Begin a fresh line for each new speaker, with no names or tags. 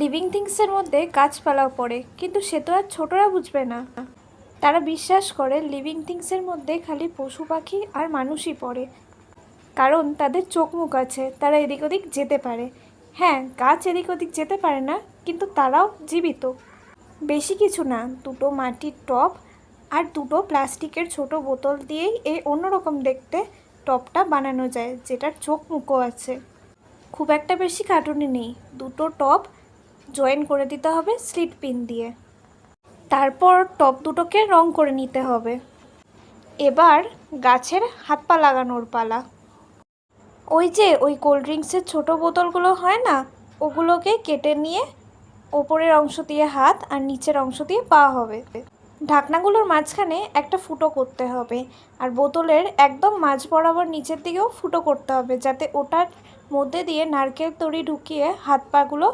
Living থিংসের মধ্যে গাছপালাও পড়ে, কিন্তু সে তো আর ছোটরা বুঝবে না। তারা বিশ্বাস করে লিভিং থিংসের মধ্যে খালি পশু পাখি আর মানুষই পড়ে, কারণ তাদের চোখ মুখ আছে, তারা এদিক ওদিক যেতে পারে। হ্যাঁ, গাছ এদিক ওদিক যেতে পারে না, কিন্তু তারাও জীবিত। বেশি কিছু না, দুটো মাটির টব আর দুটো প্লাস্টিকের ছোট বোতল দিয়েই এই অন্যরকম দেখতে টবটা বানানো যায়, যেটার চোখ মুখও আছে। খুব একটা বেশি খাটুনি নেই, দুটো টব জয়েন করে দিতে হবে স্লিট পিন দিয়ে। তারপর টব দুটোকে রং করে নিতে হবে। এবার গাছের হাত পা লাগানোর পালা। ওই যে ওই কোল্ড ড্রিঙ্কসের ছোটো বোতলগুলো হয় না, ওগুলোকে কেটে নিয়ে ওপরের অংশ দিয়ে হাত আর নিচের অংশ দিয়ে পা হবে। ঢাকনাগুলোর মাঝখানে একটা ফুটো করতে হবে, আর বোতলের একদম মাঝ বরাবর নিচের দিকেও ফুটো করতে হবে, যাতে ওটার মধ্যে দিয়ে নারকেল তড়ি ঢুকিয়ে হাত পাগুলো